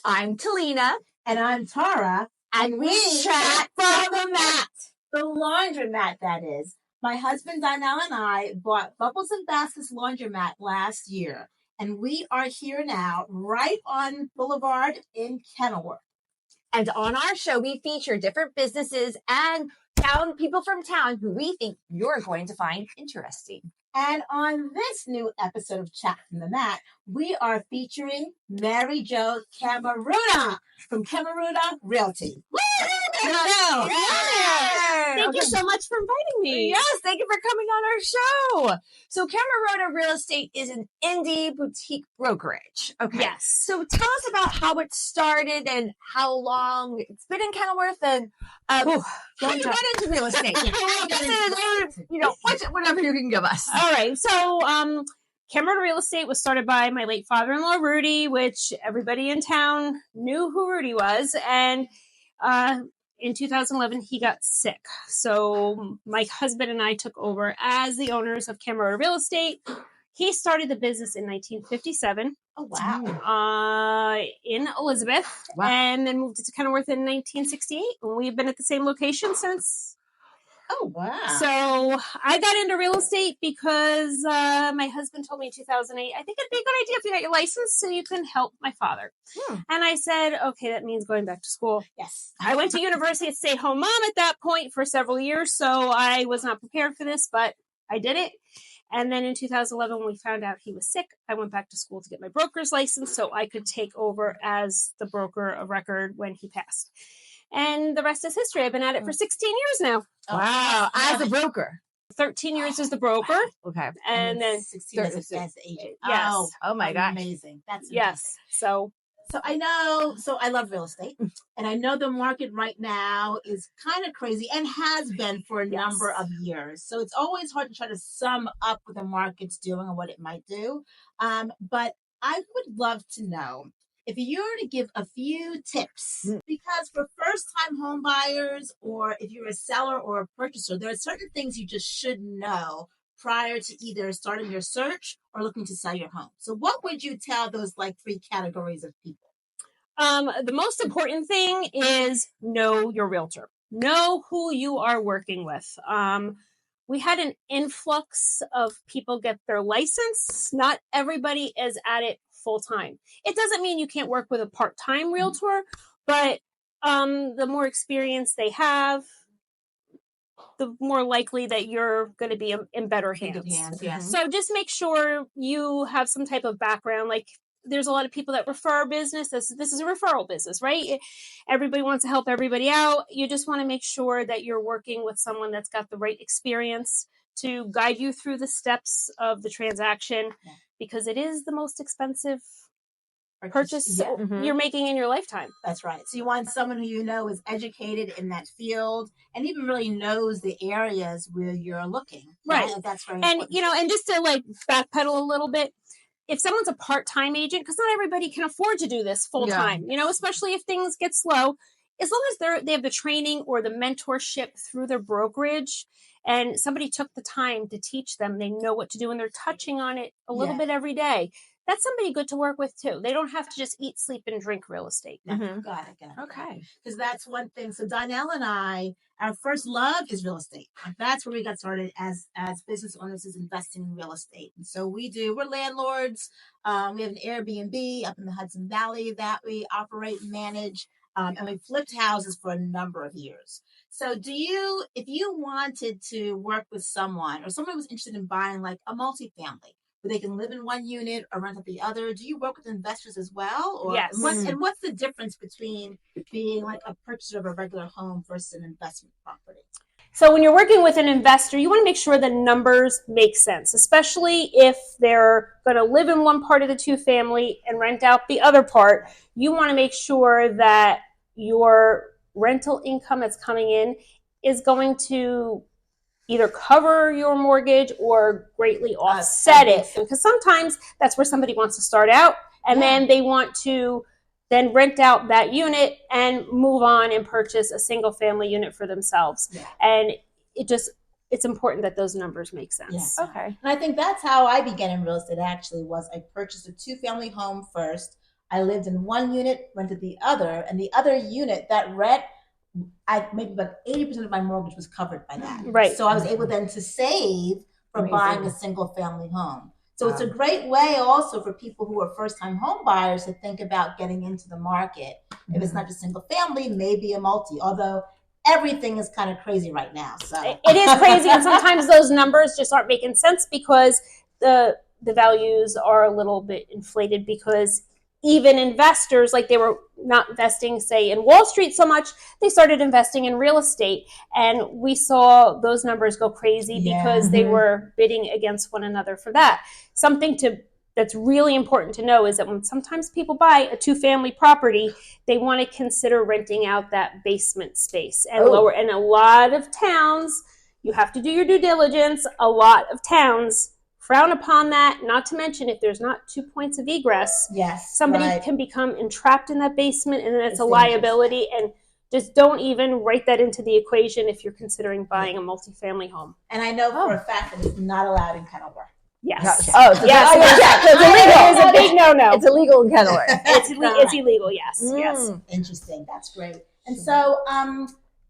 I'm Telina. And I'm Tahra. And we chat from the mat. The laundromat, that is. My husband, Donnell, and I bought Bubbles and Baskets laundromat last year. And we are here now, right on Boulevard in Kenilworth. And on our show, we feature different businesses and people from town who we think you're going to find interesting. And on this new episode of Chat from the Mat, we are featuring MaryJo Cammarota from Cammarota Real Estate. Hello. Thank you so much for inviting me. Yes, thank you for coming on our show. So Cammarota Real Estate is an indie boutique brokerage. Okay. Yes. So tell us about how it started and how long it's been in Kenilworth and how you got into real estate. Whatever you can give us. All right. So Cammarota Real Estate was started by my late father-in-law, Rudy, which everybody in town knew who Rudy was. And in 2011, he got sick. So my husband and I took over as the owners of Cammarota Real Estate. He started the business in 1957. Oh, wow. In Elizabeth. Wow. And then moved to Kenilworth in 1968. And we've been at the same location since. Oh, wow. So I got into real estate because my husband told me in 2008, I think it'd be a good idea if you got your license so you can help my father. And I said, okay, that means going back to school. Yes. I went to university as a stay-at-home mom at that point for several years, so I was not prepared for this, but I did it. And then in 2011, when we found out he was sick, I went back to school to get my broker's license so I could take over as the broker of record when he passed. And the rest is history. I've been at it for 16 years now. Wow. As a broker. 13 years as the broker. Okay. And then 16 as the agent. Yes. Oh my gosh. Amazing. That's amazing. Yes. So I love real estate. And I know the market right now is kind of crazy and has been for a number of years. So it's always hard to try to sum up what the market's doing and what it might do. But I would love to know if you were to give a few tips, because for first-time home buyers, or if you're a seller or a purchaser, there are certain things you just should know prior to either starting your search or looking to sell your home. So what would you tell those three categories of people? the most important thing is know your realtor. Know who you are working with. We had an influx of people get their license. Not everybody is at it full time. It doesn't mean you can't work with a part-time realtor, but the more experience they have, the more likely that you're going to be in better hands. Good hands, yes. So just make sure you have some type of background. Like there's a lot of people that refer business. This is a referral business, right? Everybody wants to help everybody out. You just want to make sure that you're working with someone that's got the right experience to guide you through the steps of the transaction, because it is the most expensive purchase you're making in your lifetime. That's right. So you want someone who you know is educated in that field and even really knows the areas where you're looking. Right. That's very and important. and just to backpedal a little bit, if someone's a part-time agent, because not everybody can afford to do this full-time, especially if things get slow, as long as they have the training or the mentorship through their brokerage and somebody took the time to teach them, they know what to do and they're touching on it a little bit every day. That's somebody good to work with too. They don't have to just eat, sleep, and drink real estate. Got it. Okay. Because that's one thing. So Donnell and I, our first love is real estate. That's where we got started as business owners, is investing in real estate. And so we're landlords. We have an Airbnb up in the Hudson Valley that we operate and manage. And we flipped houses for a number of years. So if you wanted to work with someone, or someone was interested in buying a multifamily, where they can live in one unit or rent out the other, do you work with investors as well? Or, yes. And what's the difference between being a purchaser of a regular home versus an investment property? So when you're working with an investor, you want to make sure the numbers make sense, especially if they're going to live in one part of the two-family and rent out the other part. You want to make sure that your rental income that's coming in is going to either cover your mortgage or greatly offset it. Because sometimes that's where somebody wants to start out, and then they want to then rent out that unit and move on and purchase a single family unit for themselves. And it's important that those numbers make sense. Okay. And I think that's how I began in real estate. Actually, was I purchased a 2-family home first. I lived in one unit, rented the other, and the other unit, that rent, I maybe about 80% of my mortgage was covered by that. Right. So I was able then to save for Amazing. buying a single family home. So it's a great way also for people who are first time home buyers to think about getting into the market. If it's not just single family, maybe a multi, although everything is kind of crazy right now. So it is crazy, and sometimes those numbers just aren't making sense because the values are a little bit inflated, because even investors, like, they were not investing, say, in Wall Street so much, they started investing in real estate, and we saw those numbers go crazy because they were bidding against one another for that. Something that's really important to know is that when sometimes people buy a 2-family property, they want to consider renting out that basement space and lower. And a lot of towns, you have to do your due diligence. A lot of towns frown upon that, not to mention if there's not 2 points of egress, somebody can become entrapped in that basement, and then it's a liability. And just don't even write that into the equation if you're considering buying a multifamily home. And I know for a fact that it's not allowed in Kenilworth. Yes. Oh, yes. It's illegal. It's a big no-no. It's illegal in Kenilworth. It's illegal. Yes. Yes. Interesting. That's great. And so,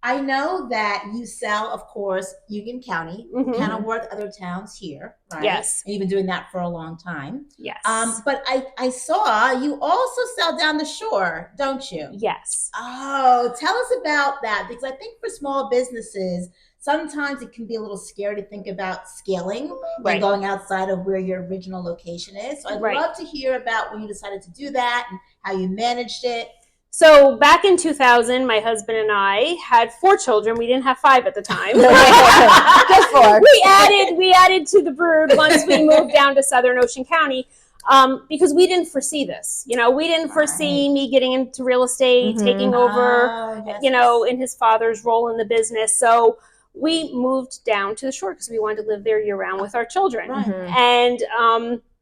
I know that you sell, of course, Union County, Kenilworth, other towns here, right? Yes. And you've been doing that for a long time. Yes. But I saw you also sell down the shore, don't you? Yes. Oh, tell us about that, because I think for small businesses, sometimes it can be a little scary to think about scaling and going outside of where your original location is. So I'd love to hear about when you decided to do that and how you managed it. So back in 2000, my husband and I had 4 children. We didn't have 5 at the time. Just 4. We added to the brood once we moved down to Southern Ocean County, because we didn't foresee this. You know, we didn't foresee me getting into real estate, taking over, in his father's role in the business. So we moved down to the shore because we wanted to live there year round with our children. And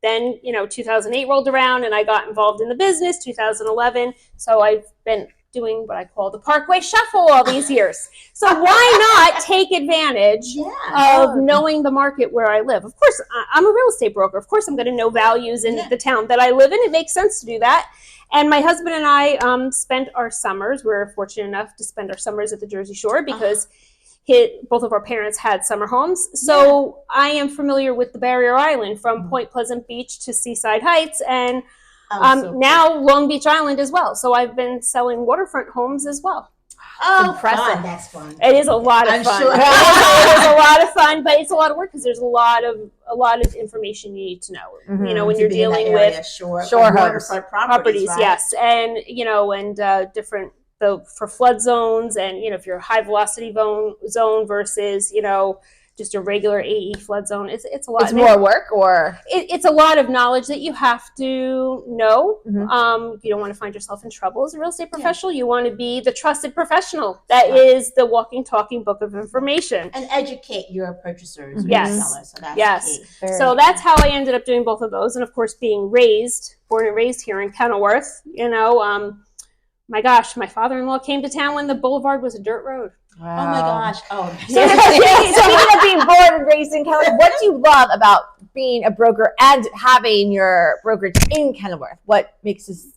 then, 2008 rolled around and I got involved in the business, 2011. So I've been doing what I call the Parkway Shuffle all these years. So why not take advantage of knowing the market where I live? Of course, I'm a real estate broker. Of course, I'm going to know values in the town that I live in. It makes sense to do that. And my husband and I spent our summers. We're fortunate enough to spend our summers at the Jersey Shore because both of our parents had summer homes. So I am familiar with the Barrier Island from Point Pleasant Beach to Seaside Heights, and now Long Beach Island as well. So I've been selling waterfront homes as well. Oh, impressive. That's fun. It is a lot of fun. Sure. It is a lot of fun, but it's a lot of work because there's a lot of information you need to know. When you're dealing with shore waterfront properties, right? yes, and different. For flood zones, and if you're a high velocity zone versus just a regular AE flood zone, it's a lot. It's more work, or it's a lot of knowledge that you have to know. You don't want to find yourself in trouble as a real estate professional. You want to be the trusted professional that is the walking, talking book of information, and educate your purchasers, your sellers. So that's key. So that's how I ended up doing both of those, and of course, being born and raised here in Kenilworth. My gosh, my father-in-law came to town when the Boulevard was a dirt road. Wow. Oh my gosh. Oh. Speaking of being born and raised in Kenilworth, what do you love about being a broker and having your brokerage in Kenilworth? What makes this,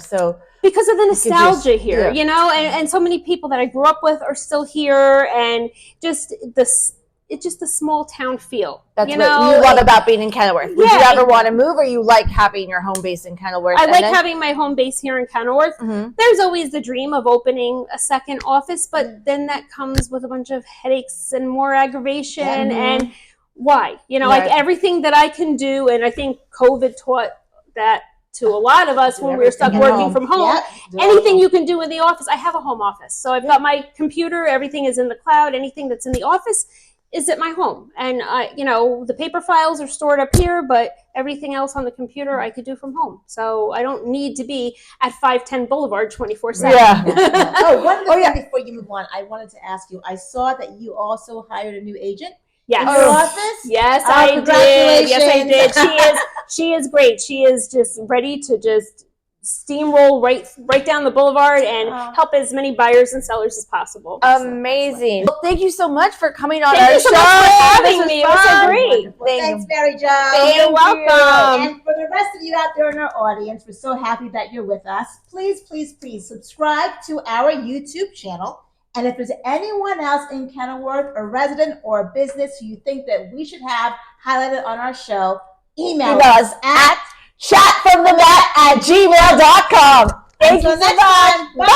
so... Because of the nostalgia here, and so many people that I grew up with are still here, and it's just the small town feel. That's what you love about being in Kenilworth. Would you ever want to move, or you like having your home base in Kenilworth? I like having my home base here in Kenilworth. There's always the dream of opening a second office, but then that comes with a bunch of headaches and more aggravation. And why? Like everything that I can do, and I think COVID taught that to a lot of us when we were stuck working from home. Anything you can do in the office. I have a home office. So I've got my computer, everything is in the cloud, anything that's in the office is at my home. And, the paper files are stored up here, but everything else on the computer I could do from home. So I don't need to be at 510 Boulevard 24/7. One thing before you move on, I wanted to ask you, I saw that you also hired a new agent in your office? Yes, I did. Yes, I did. She is great. She is just ready to just steamroll right down the Boulevard and help as many buyers and sellers as possible. Amazing. Well, thank you so much for coming on Thank our you so show. much for having This me. It was so fun. great. Well, thanks, MaryJo. Thank You're welcome. And for the rest of you out there in our audience, we're so happy that you're with us. Please, please, please subscribe to our YouTube channel. And if there's anyone else in Kenilworth, a resident or a business who you think that we should have highlighted on our show, email us at chatfromthemat@gmail.com. Thank you so Until next much. time. Bye.